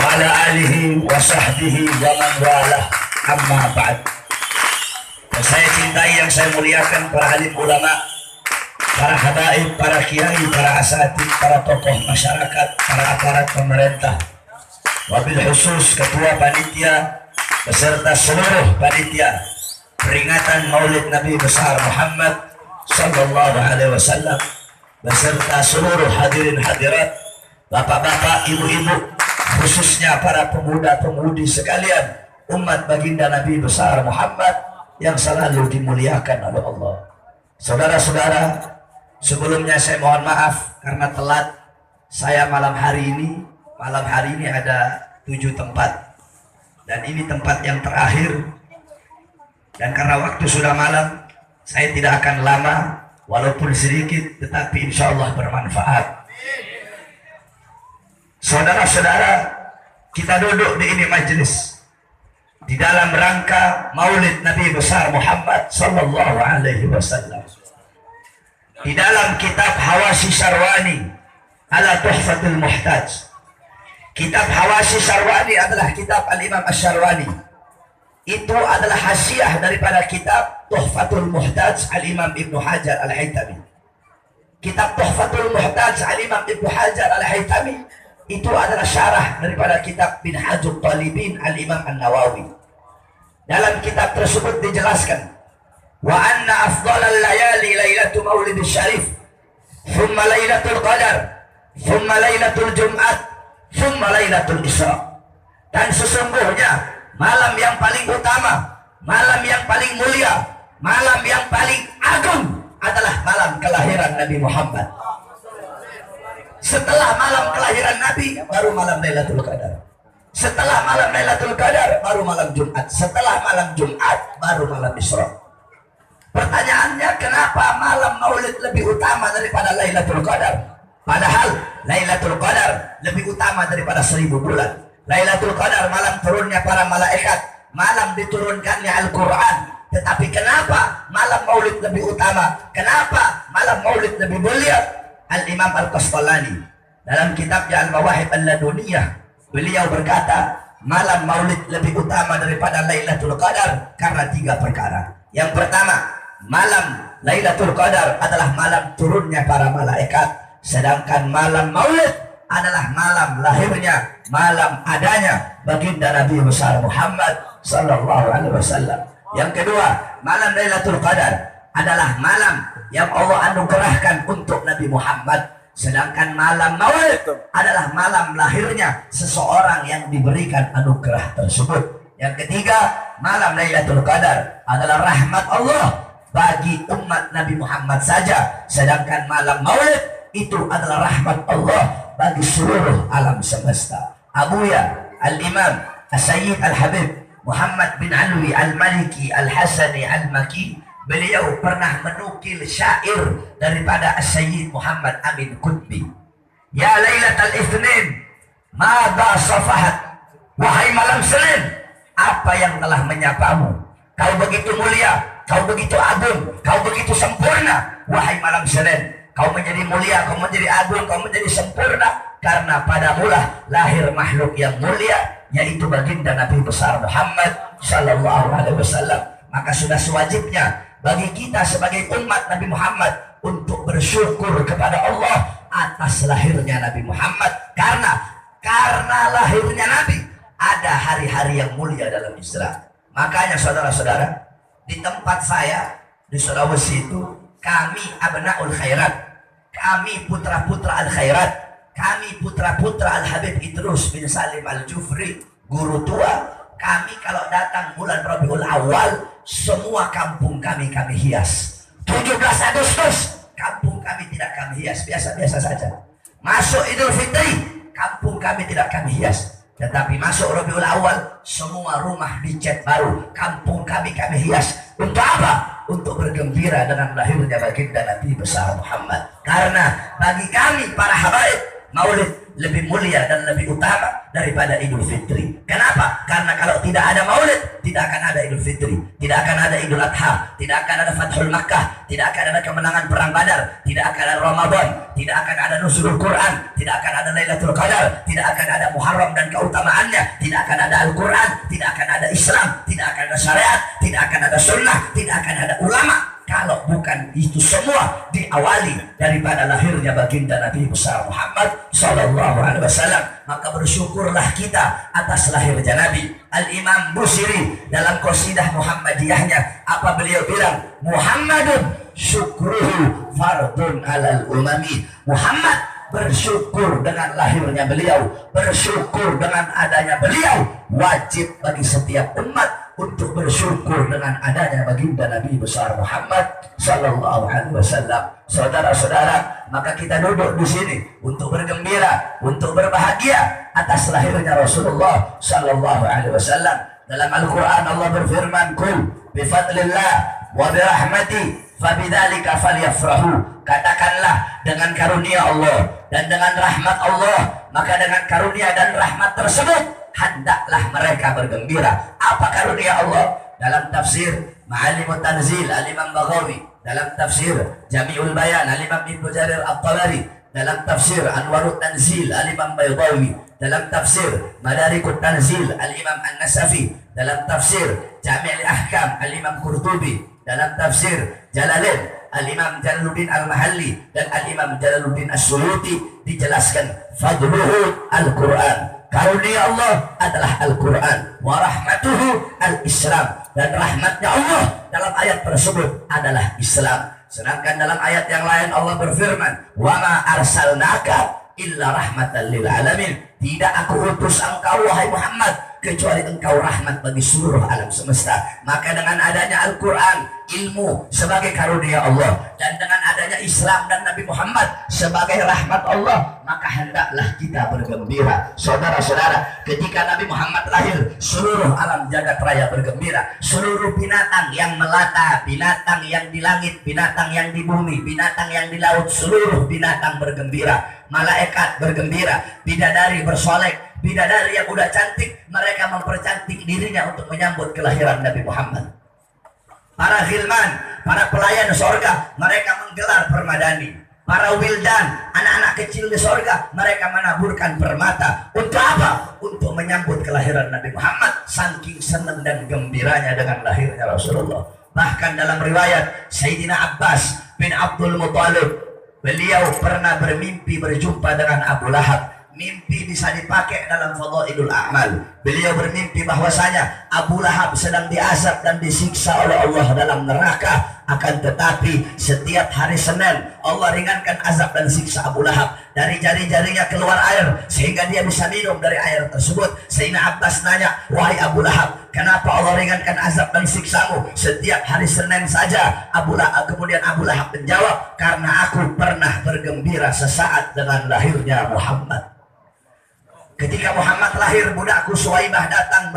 ala alihi wa sahbihi wa man walah, amma ba'd. Saya cintai, yang saya muliakan para alim ulama, para habaib, para kiai, para asatid, para tokoh masyarakat, para aparat pemerintah, wabil khusus ketua panitia beserta seluruh panitia peringatan Maulid Nabi besar Muhammad sallallahu alaihi wasallam, beserta seluruh hadirin hadirat, bapak-bapak, ibu-ibu, khususnya para pemuda-pemudi sekalian, umat baginda Nabi besar Muhammad yang selalu dimuliakan oleh Allah. Saudara-saudara, sebelumnya saya mohon maaf karena telat. Saya malam hari ini ada 7 tempat, dan ini tempat yang terakhir. Dan karena waktu sudah malam, saya tidak akan lama, walaupun sedikit, tetapi insya Allah bermanfaat. Saudara-saudara, kita duduk di ini majelis di dalam rangka Maulid Nabi besar Muhammad sallallahu alaihi wasallam. Di dalam kitab Hawasi Syarwani ala Tuhfatul Muhtaj. Kitab Hawasi Syarwani adalah kitab Al-Imam Asy-Syarwani. Itu adalah hasiah daripada kitab Tuhfatul Muhtaj Al-Imam Ibnu Hajar Al-Haytami. Kitab Tuhfatul Muhtaj Al-Imam Ibnu Hajar Al-Haytami itu adalah syarah daripada kitab Minhajul Talibin Al-Imam An-Nawawi. Dalam kitab tersebut dijelaskan, wa anna afdalal layali lailatul maulid syarif, thumma lailatul qadar, thumma lailatul jum'at, thumma lailatul isra. Dan sesungguhnya malam yang paling utama, malam yang paling mulia, malam yang paling agung adalah malam kelahiran Nabi Muhammad. Setelah malam kelahiran Nabi, baru malam Lailatul Qadar. Setelah malam Lailatul Qadar, baru malam Jumat. Setelah malam Jumat, baru malam Isra. Pertanyaannya, kenapa malam Maulid lebih utama daripada Lailatul Qadar? Padahal Lailatul Qadar lebih utama daripada 1000 bulan. Lailatul Qadar malam turunnya para malaikat, malam diturunkannya Al-Quran. Tetapi kenapa malam Maulid lebih utama? Kenapa malam Maulid lebih mulia? Al-Imam Al-Qasqalani dalam kitabnya Al-Mawahib Al-Laduniyah, beliau berkata, malam Maulid lebih utama daripada Lailatul Qadar karena 3 perkara. Yang pertama, malam Lailatul Qadar adalah malam turunnya para malaikat, sedangkan malam Maulid adalah malam lahirnya, malam adanya baginda Nabi besar Muhammad sallallahu alaihi wasallam. Yang kedua, malam Lailatul Qadar adalah malam yang Allah anugerahkan untuk Nabi Muhammad, sedangkan malam Maulid adalah malam lahirnya seseorang yang diberikan anugerah tersebut. Yang ketiga, malam Lailatul Qadar adalah rahmat Allah bagi umat Nabi Muhammad saja, sedangkan malam Maulid itu adalah rahmat Allah bagi seluruh alam semesta. Abuya Al-Imam As-Sayyid Al-Habib Muhammad bin Alwi Al-Maliki Al-Hasani Al-Maki, beliau pernah menukil syair daripada As-Sayyid Muhammad Amin Qutbi. Ya Lailatul Itsnin, madza safahat, wahai malam Senin, apa yang telah menyapamu? Kau begitu mulia, kau begitu agung, kau begitu sempurna. Wahai malam Senin, kau menjadi mulia, kau menjadi agung, kau menjadi sempurna, karena padamulah lahir makhluk yang mulia, yaitu baginda Nabi besar Muhammad sallallahu alaihi wasallam. Maka sudah sewajibnya bagi kita sebagai umat Nabi Muhammad untuk bersyukur kepada Allah atas lahirnya Nabi Muhammad, karena lahirnya Nabi ada hari-hari yang mulia dalam Islam. Makanya saudara-saudara, di tempat saya di Sulawesi itu, kami abnaul khairat, kami putra-putra al-khairat, kami putra-putra Al-Habib Idrus bin Salim Al-Jufri, guru tua. Kami kalau datang bulan Rabiul Awal, semua kampung kami hias. 17 Agustus, kampung kami tidak kami hias, biasa-biasa saja. Masuk Idul Fitri, kampung kami tidak kami hias. Tetapi masuk Rabiul Awal, semua rumah dicat baru, kampung kami hias. Untuk apa? Untuk bergembira dengan lahirnya baginda Nabi besar Muhammad. Karena bagi kami para habaib, Maulid lebih mulia dan lebih utama daripada Idul Fitri. Kenapa? Karena kalau tidak ada Maulid, tidak akan ada Idul Fitri, tidak akan ada Idul Adha, tidak akan ada Fathul Makkah, tidak akan ada kemenangan perang Badar, tidak akan ada Ramadan, tidak akan ada Nuzulul Quran, tidak akan ada Lailatul Qadar, tidak akan ada Muharram dan keutamaannya, tidak akan ada Al-Quran, tidak akan ada Islam, tidak akan ada syariat, tidak akan ada sunnah, tidak akan ada ulama. Kalau bukan itu semua diawali daripada lahirnya baginda Nabi besar Muhammad Sallallahu Alaihi Wasallam, maka bersyukurlah kita atas lahirnya Nabi. Al-Imam Busiri dalam qasidah Muhammadiyahnya, apa beliau bilang? Muhammadun syukruhu fardun alal umami. Muhammad bersyukur dengan lahirnya beliau, bersyukur dengan adanya beliau, wajib bagi setiap umat untuk bersyukur dengan adanya baginda Nabi besar Muhammad Sallallahu Alaihi Wasallam. Saudara-saudara, maka kita duduk di sini untuk bergembira, untuk berbahagia atas lahirnya Rasulullah Sallallahu Alaihi Wasallam. Dalam Al-Quran Allah berfirman, "Qul bifadlillah wa birahmati fabidzalika falyafrahu." Katakanlah, dengan karunia Allah dan dengan rahmat Allah, maka dengan karunia dan rahmat tersebut hendaklah mereka bergembira. Apa karunia Allah? Dalam tafsir Ma'alimut Tanzil Al-Imam Baghawi, dalam tafsir Jami'ul Bayan Al-Imam Ibnu Jarir At-Tabari, dalam tafsir Anwarut Tanzil Al-Imam Baydawi, dalam tafsir Madarikut Tanzil Al-Imam An-Nasafi, dalam tafsir Jami'ul Ahkam Al-Imam Qurtubi, dalam tafsir Jalalain Al-Imam Jalaluddin Al-Mahalli dan Al-Imam Jalaluddin As-Suyuti, dijelaskan fadluhu Al-Quran. Karunia Allah adalah Al-Quran, wa rahmatuhu al-Islam, dan rahmatnya Allah dalam ayat tersebut adalah Islam. Sedangkan dalam ayat yang lain Allah berfirman, wa ma arsalnaka illa rahmatan lil alamin. Tidak aku utus engkau wahai Muhammad kecuali engkau rahmat bagi seluruh alam semesta. Maka dengan adanya Al-Quran, ilmu sebagai karunia Allah, dan dengan adanya Islam dan Nabi Muhammad sebagai rahmat Allah, maka hendaklah kita bergembira. Saudara-saudara, ketika Nabi Muhammad lahir, seluruh alam jagat raya bergembira. Seluruh binatang yang melata, binatang yang di langit, binatang yang di bumi, binatang yang di laut, seluruh binatang bergembira. Malaikat bergembira, bidadari bersolek, bidadari yang udah cantik, mereka mempercantik dirinya untuk menyambut kelahiran Nabi Muhammad. Para khilman, para pelayan sorga, mereka menggelar permadani. Para wildan, anak-anak kecil di sorga, mereka menaburkan permata. Untuk apa? Untuk menyambut kelahiran Nabi Muhammad. Saking senang dan gembiranya dengan lahirnya Rasulullah. Bahkan dalam riwayat Sayyidina Abbas bin Abdul Muttalib, beliau pernah bermimpi berjumpa dengan Abu Lahab. Mimpi bisa dipakai dalam Fadailul A'mal. Beliau bermimpi bahwasanya Abu Lahab sedang diazab dan disiksa oleh Allah dalam neraka. Akan tetapi setiap hari Senin Allah ringankan azab dan siksa Abu Lahab. Dari jari-jarinya keluar air sehingga dia bisa minum dari air tersebut. Sayyidina Abbas nanya, wahai Abu Lahab, kenapa Allah ringankan azab dan siksamu setiap hari Senin saja? Kemudian Abu Lahab menjawab, karena aku pernah bergembira sesaat dengan lahirnya Muhammad. Ketika Muhammad lahir, budakku Suwaibah datang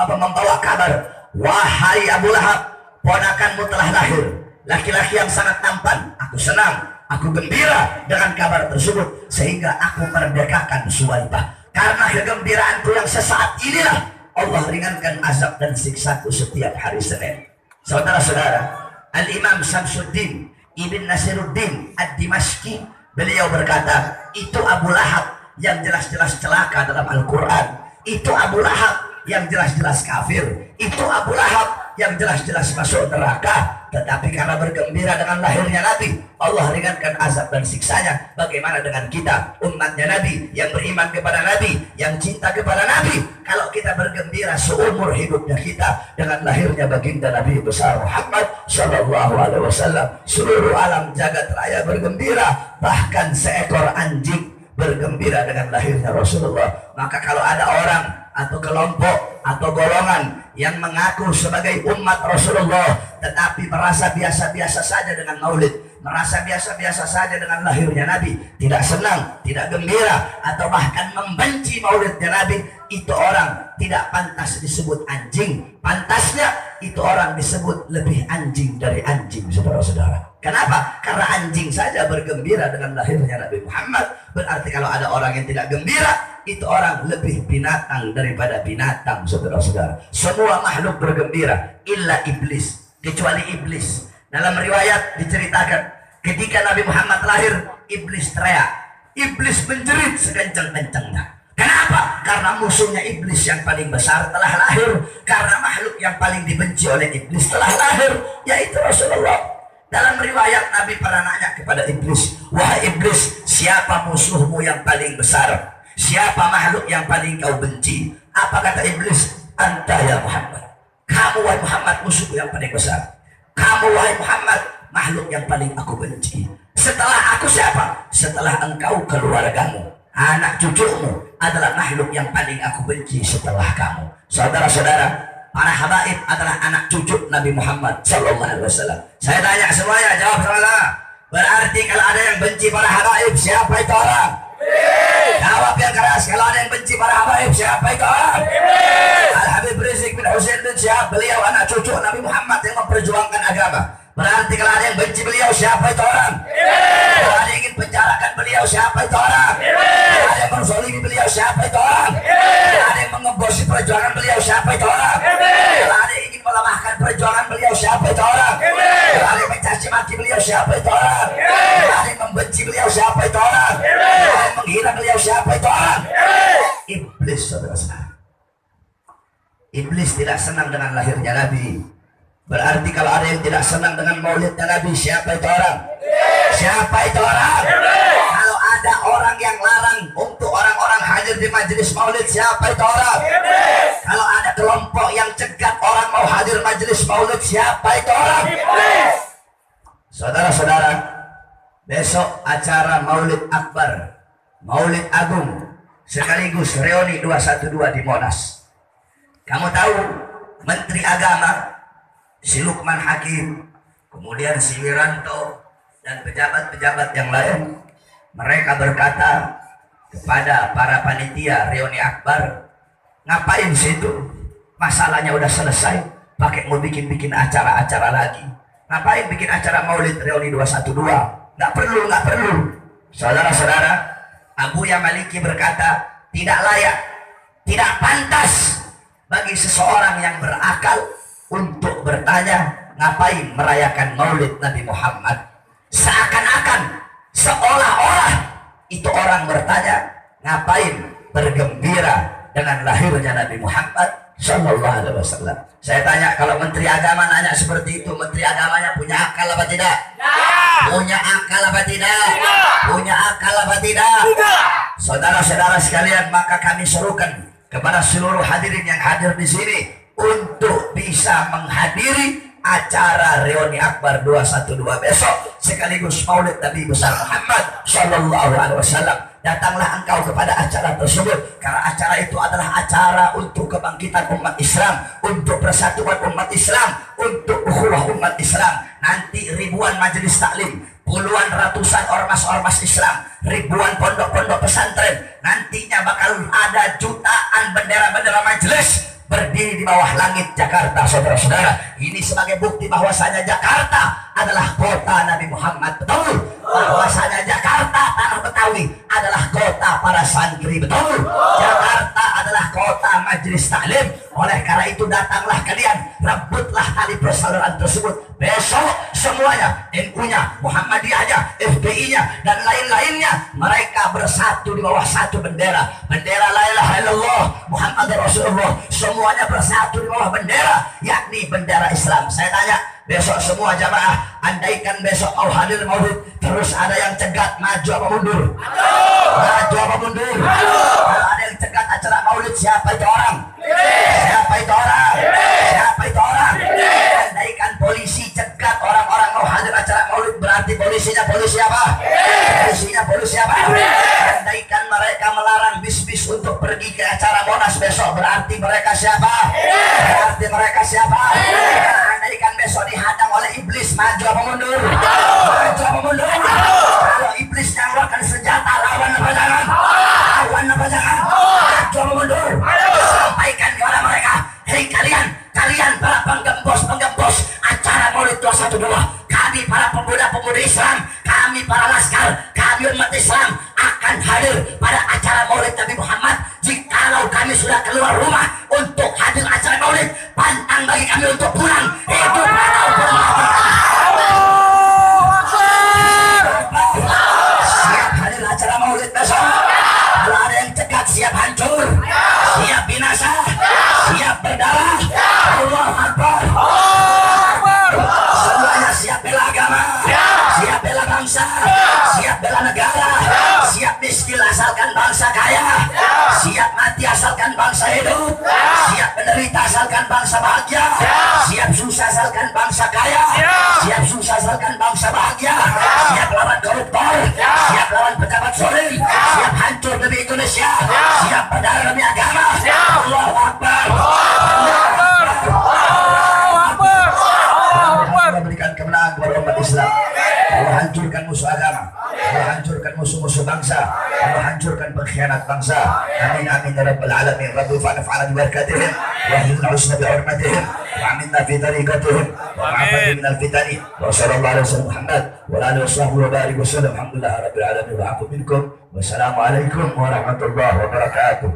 membawa kabar, wahai Abu Lahab, ponakanmu telah lahir, laki-laki yang sangat tampan. Aku senang, aku gembira dengan kabar tersebut, sehingga aku merdekakan Suwaibah. Karena kegembiraanku yang sesaat inilah Allah ringankan azab dan siksaku setiap hari Senin. Saudara-saudara, Al-Imam Syamsuddin Ibn Nasiruddin Ad-Dimashqi, beliau berkata, itu Abu Lahab yang jelas-jelas celaka dalam Al-Quran, itu Abu Lahab yang jelas-jelas kafir, itu Abu Lahab yang jelas-jelas masuk neraka. Tetapi karena bergembira dengan lahirnya Nabi, Allah ringankan azab dan siksanya. Bagaimana dengan kita, umatnya Nabi, yang beriman kepada Nabi, yang cinta kepada Nabi? Kalau kita bergembira seumur hidupnya kita dengan lahirnya baginda Nabi besar Muhammad Sallallahu Alaihi Wasallam, seluruh alam jagat raya bergembira, bahkan seekor anjing bergembira dengan lahirnya Rasulullah. Maka kalau ada orang atau kelompok atau golongan yang mengaku sebagai umat Rasulullah tetapi merasa biasa-biasa saja dengan maulid, merasa biasa-biasa saja dengan lahirnya Nabi, tidak senang, tidak gembira, atau bahkan membenci maulidnya Nabi, itu orang tidak pantas disebut anjing. Pantasnya itu orang disebut lebih anjing dari anjing, saudara-saudara. Kenapa? Karena anjing saja bergembira dengan lahirnya Nabi Muhammad. Berarti kalau ada orang yang tidak gembira, itu orang lebih binatang daripada binatang, saudara-saudara. Semua makhluk bergembira illa iblis, kecuali iblis. Dalam riwayat diceritakan ketika Nabi Muhammad lahir, iblis teriak, iblis menjerit sekencang-kencangnya. Kenapa? Karena musuhnya iblis yang paling besar telah lahir. Karena makhluk yang paling dibenci oleh iblis telah lahir, yaitu Rasulullah. Dalam riwayat Nabi pernah nanya kepada iblis, wahai iblis, siapa musuhmu yang paling besar? Siapa makhluk yang paling kau benci? Apa kata iblis? Anta ya Muhammad. Kamu wahai Muhammad, musuhku yang paling besar. Kamu wahai Muhammad, makhluk yang paling aku benci. Setelah aku siapa? Setelah engkau, keluargamu, anak cucumu adalah makhluk yang paling aku benci setelah kamu. Saudara-saudara, para habaib adalah anak cucu Nabi Muhammad SAW. Saya tanya semuanya, jawab sama-sama. Berarti kalau ada yang benci para habaib, siapa itu orang? Jawab yang keras. Kalau ada yang benci para habaib, siapa itu orang? Al-Habib Rizik bin Husain bin Syihab, beliau anak cucu Nabi Muhammad yang memperjuangkan agama. Berarti kalau ada yang benci beliau, siapa itu orang? Kalau ada yang ingin penjarakan beliau, siapa itu orang? Kalau ada yang menzalimi beliau, siapa itu orang? Kalau ada yang mengebosi perjuangan beliau, siapa itu orang? Kalau ada yang ingin melemahkan perjuangan beliau, siapa itu orang? Kalau ada yang mencaci maki beliau, siapa itu orang? Kalau ada yang membenci beliau, siapa itu orang? Kalau ada yang menghina beliau, siapa itu orang? Iblis, saudara-saudara. Iblis tidak senang dengan lahirnya Nabi. Berarti kalau ada yang tidak senang dengan maulidnya Nabi, siapa itu orang? Siapa itu orang? Kalau ada orang yang larang untuk orang-orang hadir di majelis maulid, siapa itu orang? Kalau ada kelompok yang cegat orang mau hadir majelis maulid, siapa itu orang? Saudara-saudara, besok acara Maulid Akbar, Maulid Agung, sekaligus reuni 212 di Monas. Kamu tahu Menteri Agama si Lukman Hakim, kemudian si Wiranto, dan pejabat-pejabat yang lain, mereka berkata kepada para panitia reuni akbar, ngapain situ? Masalahnya udah selesai, pakai mau bikin acara-acara lagi. Ngapain bikin acara maulid reuni 212? Nggak perlu. Saudara-saudara, Abu Yamaliki berkata, tidak layak, tidak pantas bagi seseorang yang berakal untuk bertanya ngapain merayakan maulid Nabi Muhammad. Seakan-akan, seolah-olah itu orang bertanya ngapain bergembira dengan lahirnya Nabi Muhammad Sallallahu Alaihi Wasallam. Saya tanya, kalau Menteri Agama nanya seperti itu, Menteri Agamanya punya akal apa tidak? Punya akal apa tidak? Punya akal apa tidak? Saudara-saudara sekalian, maka kami serukan kepada seluruh hadirin yang hadir di sini untuk bisa menghadiri acara reuni akbar 212 besok, sekaligus maulid Nabi besar Muhammad Sallallahu Alaihi Wasallam. Datanglah engkau kepada acara tersebut, karena acara itu adalah acara untuk kebangkitan umat Islam, untuk persatuan umat Islam, untuk ukhuwah umat Islam. Nanti ribuan majelis taklim, puluhan ratusan ormas-ormas Islam, ribuan pondok-pondok pesantren, nantinya bakal ada jutaan bendera-bendera majelis berdiri di bawah langit Jakarta, saudara-saudara. Ini sebagai bukti bahwasanya Jakarta adalah kota Nabi Muhammad, betul. Bahwasanya Jakarta, tanah Betawi, adalah kota para santri, betul. Jakarta adalah kota majelis taklim. Oleh karena itu, datanglah kalian, rebutlah tali persaudaraan tersebut. Besok semuanya, NU-nya, Muhammadiyahnya, FPI-nya, dan lain-lainnya, mereka bersatu di bawah satu bendera, bendera la ilaha illallah Muhammad Rasulullah. Semuanya bersatu di bawah bendera, yakni bendera Islam. Saya tanya, besok semua jamaah, andaikan besok mau hadir maulid, terus ada yang cegat, maju apa mundur? Maju apa mundur? Kalau ada yang cegat acara maulid, siapa itu orang? Siapa itu orang? Siapa itu orang? Andaikan polisi cegat orang-orang mau hadir acara maulid, berarti polisinya polisi apa? Polisinya polisi apa? Andaikan mereka melarang bis-bis untuk pergi ke acara Monas besok, berarti mereka siapa? Berarti mereka siapa? Andaikan besok dihadang oleh iblis, maju apa mundur? Maju apa mundur? Kalau iblis yang mengeluarkan senjata, lawan apa jangan? Lawan apa jangan? Maju apa mundur? Sampaikan kepada mereka, hei kalian para penggembor malaikat siap hancur, siap binasa, siap berdarah. Allahu Akbar. Semuanya siap bela agama, siap bela bangsa, siap bela negara, siap miskin asalkan bangsa kaya, siap mati asalkan bangsa hidup, siap menderita asalkan bangsa bahagia, siap susah asalkan bangsa kaya, siap susah asalkan bangsa bahagia, siap lawan koruptor, siap lawan pejabat zolim, siap hancur demi Indonesia, siap berdarah demi agama. Allahu Akbar. Allah berikan kemenangan kepada umat Islam. Allah hancurkan musuh agama, Allah hancurkan musuh-musuh bangsa, Allah hancurkan pengkhianat bangsa. Amin amin ya rabbal alamin. Rabbi fa'ala bi barakatihim wa ahlina husna bi hurmatihim wa aminna fi tariqatihim wa afina min al-fitani wa sallallahu alaihi wasallam Muhammad wa alihi washabbihi wa barik wa sallam. Alhamdulillah rabbil alamin wa afu minkum. Wassalamu alaikum warahmatullahi wabarakatuh.